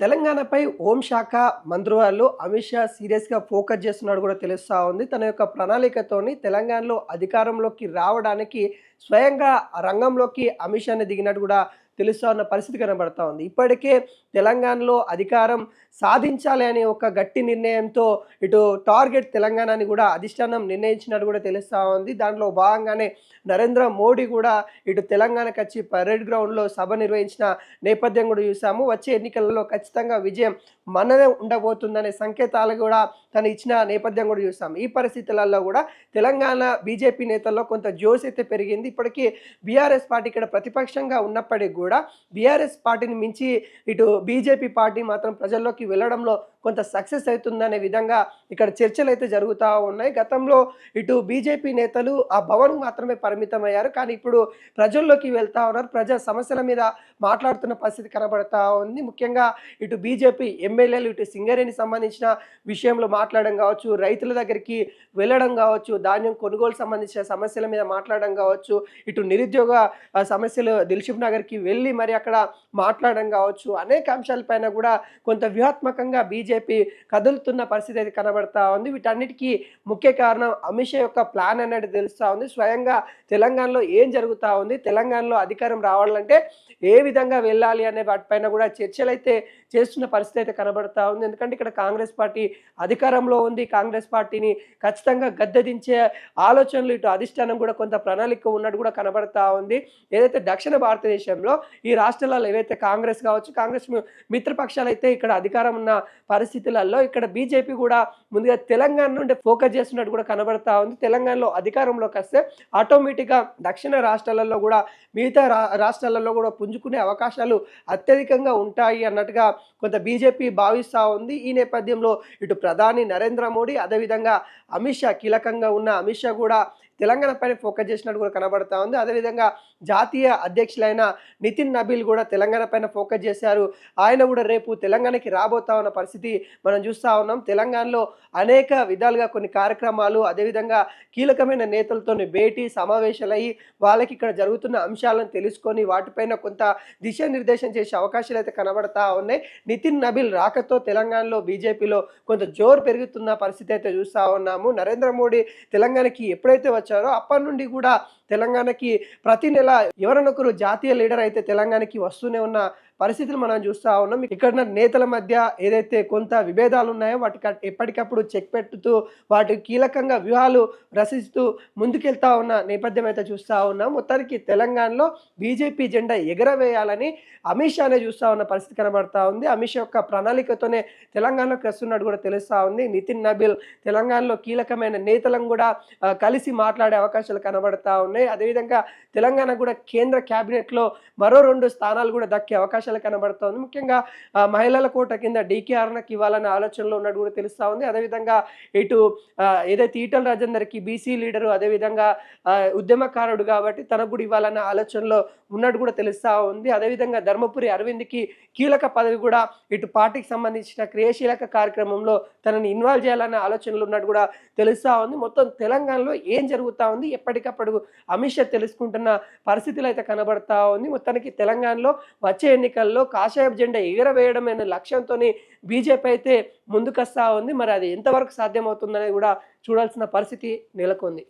తెలంగాణపై హోంశాఖ మంత్రివర్యులు అమిత్ షా సీరియస్‌గా ఫోకస్ చేస్తున్నాడు కూడా తెలుస్తా ఉంది. తన యొక్క ప్రణాళికతోని తెలంగాణలో అధికారంలోకి రావడానికి స్వయంగా రంగంలోకి అమిత్ షానే దిగినట్టు కూడా తెలుస్తా ఉన్న పరిస్థితి కనబడతా ఉంది. ఇప్పటికే తెలంగాణలో అధికారం సాధించాలి అనే ఒక గట్టి నిర్ణయంతో ఇటు టార్గెట్ తెలంగాణ అని కూడా అధిష్టానం నిర్ణయించినట్టు కూడా తెలుస్తా ఉంది. దాంట్లో భాగంగానే నరేంద్ర మోడీ కూడా ఇటు తెలంగాణకొచ్చి పరేడ్ గ్రౌండ్‌లో సభ నిర్వహించిన నేపథ్యం కూడా చూసాము. వచ్చే ఎన్నికలలో ఖచ్చితంగా విజయం మనదే ఉండబోతుందనే సంకేతాలు కూడా తను ఇచ్చిన నేపథ్యం కూడా చూసాం. ఈ పరిస్థితులలో కూడా తెలంగాణ బీజేపీ నేతల్లో కొంత జోష్ అయితే పెరిగింది. ఇప్పటికీ బీఆర్ఎస్ పార్టీ ఇక్కడ ప్రతిపక్షంగా ఉన్నప్పటికీ కూడా బీఆర్ఎస్ పార్టీని మించి ఇటు బీజేపీ పార్టీ మాత్రం ప్రజల్లోకి వెళ్ళడంలో కొంత సక్సెస్ అవుతుందనే విధంగా ఇక్కడ చర్చలు అయితే జరుగుతూ ఉన్నాయి. గతంలో ఇటు బీజేపీ నేతలు ఆ భవన్ మాత్రమే పరిమితమయ్యారు. కానీ ఇప్పుడు ప్రజల్లోకి వెళ్తా ఉన్నారు. ప్రజా సమస్యల మీద మాట్లాడుతున్న పరిస్థితి కనబడతా ఉంది. ముఖ్యంగా ఇటు బీజేపీ ఎమ్మెల్యేలు ఇటు సింగరేణి సంబంధించిన విషయంలో మాట్లాడడం కావచ్చు, రైతుల దగ్గరికి వెళ్ళడం కావచ్చు, ధాన్యం కొనుగోలు సంబంధించిన సమస్యల మీద మాట్లాడడం కావచ్చు, ఇటు నిరుద్యోగ సమస్యలు దిల్సుఖ్ నగర్కి వెళ్ళి మరి అక్కడ మాట్లాడడం కావచ్చు, అనేక అంశాలపైన కూడా కొంత వ్యూహాత్మకంగా బీజేపీ కదులుతున్న పరిస్థితి అయితే కనబడతా ఉంది. వీటన్నిటికీ ముఖ్య కారణం అమిత్ షా యొక్క ప్లాన్ అనేది తెలుస్తూ ఉంది. స్వయంగా తెలంగాణలో ఏం జరుగుతూ ఉంది, తెలంగాణలో అధికారం రావాలంటే ఏ విధంగా వెళ్ళాలి అనే వాటిపైన కూడా చర్చలు అయితే చేస్తున్న పరిస్థితి అయితే కనబడతా ఉంది. ఎందుకంటే ఇక్కడ కాంగ్రెస్ పార్టీ అధికారంలో ఉంది. కాంగ్రెస్ పార్టీని ఖచ్చితంగా గద్దెదించే ఆలోచనలు ఇటు అధిష్టానం కూడా కొంత ప్రణాళిక ఉన్నట్టు కూడా కనబడతా ఉంది. ఏదైతే దక్షిణ భారతదేశంలో ఈ రాష్ట్రాలలో ఏవైతే కాంగ్రెస్ కావచ్చు, కాంగ్రెస్ మిత్రపక్షాలు అయితే ఇక్కడ అధికారం ఉన్న పరిస్థితులలో ఇక్కడ బీజేపీ కూడా ముందుగా తెలంగాణ నుండి ఫోకస్ చేస్తున్నట్టు కూడా కనబడతా ఉంది. తెలంగాణలో అధికారంలోకి వస్తే ఆటోమేటిక్గా దక్షిణ రాష్ట్రాలలో కూడా మిగతా రాష్ట్రాలలో కూడా పుంజుకునే అవకాశాలు అత్యధికంగా ఉంటాయి అన్నట్టుగా కొంత బీజేపీ భావిస్తూ ఉంది. ఈ నేపథ్యంలో ఇటు ప్రధాని నరేంద్ర మోడీ, అదేవిధంగా అమిత్ షా, కీలకంగా ఉన్న అమిత్ షా కూడా తెలంగాణ పైన ఫోకస్ చేసినట్టు కూడా కనబడతా ఉంది. అదేవిధంగా జాతీయ అధ్యక్షులైన నితిన్ నబీల్ కూడా తెలంగాణ పైన ఫోకస్ చేశారు. ఆయన కూడా రేపు తెలంగాణకి రాబోతా ఉన్న పరిస్థితి మనం చూస్తూ ఉన్నాం. తెలంగాణలో అనేక విధాలుగా కొన్ని కార్యక్రమాలు, అదేవిధంగా కీలకమైన నేతలతో భేటీ సమావేశాలయ్యి వాళ్ళకి ఇక్కడ జరుగుతున్న అంశాలను తెలుసుకొని వాటిపైన కొంత దిశానిర్దేశం చేసే అవకాశాలు అయితే కనబడతా ఉన్నాయి. నితిన్ నబీల్ రాకతో తెలంగాణలో బీజేపీలో కొంత జోరు పెరుగుతున్న పరిస్థితి అయితే చూస్తూ ఉన్నాము. నరేంద్ర మోడీ తెలంగాణకి ఎప్పుడైతే వచ్చారో అప్పటి నుండి కూడా తెలంగాణకి ప్రతి నెల ఎవరినొకరు జాతీయ లీడర్ అయితే తెలంగాణకి వస్తూనే ఉన్న పరిస్థితులు మనం చూస్తూ ఉన్నాం. ఇక్కడ నేతల మధ్య ఏదైతే కొంత విభేదాలు ఉన్నాయో వాటికి ఎప్పటికప్పుడు చెక్ పెట్టుతూ వాటి కీలకంగా వ్యూహాలు రచిస్తూ ముందుకెళ్తా ఉన్న నేపథ్యం అయితే చూస్తూ ఉన్నాం. మొత్తానికి తెలంగాణలో బీజేపీ జెండా ఎగరవేయాలని అమిత్ షానే చూస్తూ ఉన్న పరిస్థితి కనబడతా ఉంది. అమిత్ షా యొక్క ప్రణాళికతోనే తెలంగాణలోకి వస్తున్నట్టు కూడా తెలుస్తూ ఉంది. నితిన్ నబీల్ తెలంగాణలో కీలకమైన నేతలను కూడా కలిసి మాట్లాడే అవకాశాలు కనబడతా ఉన్నాయి. అదేవిధంగా తెలంగాణ కూడా కేంద్ర క్యాబినెట్లో మరో 2 స్థానాలు కూడా దక్కే అవకాశాలు కనబడుతోంది. ముఖ్యంగా మహిళల కోట కింద డీకే అరుణకి ఇవ్వాలనే ఆలోచనలో ఉన్నట్టు కూడా తెలుస్తూ ఉంది. అదేవిధంగా ఇటు ఏదైతే ఈటల రాజేందర్కి బీసీ లీడరు, అదేవిధంగా ఉద్యమకారుడు కాబట్టి తనకు కూడా ఇవ్వాలన్న ఆలోచనలో ఉన్నట్టు కూడా తెలుస్తూ ఉంది. అదేవిధంగా ధర్మపురి అరవింద్కి కీలక పదవి కూడా ఇటు పార్టీకి సంబంధించిన క్రియాశీలక కార్యక్రమంలో తనని ఇన్వాల్వ్ చేయాలన్న ఆలోచనలు ఉన్నట్టు కూడా తెలుస్తూ ఉంది. మొత్తం తెలంగాణలో ఏం జరుగుతూ ఉంది ఎప్పటికప్పుడు అమిత్ షా తెలుసుకుంటున్న పరిస్థితులు అయితే కనబడతా ఉంది. మొత్తానికి తెలంగాణలో వచ్చే ఎన్నికల్లో కాషాయపు జెండా ఎగరవేయడం అనే లక్ష్యంతో బీజేపీ అయితే ముందుకొస్తా ఉంది. మరి అది ఎంతవరకు సాధ్యమవుతుందనేది కూడా చూడాల్సిన పరిస్థితి నెలకొంది.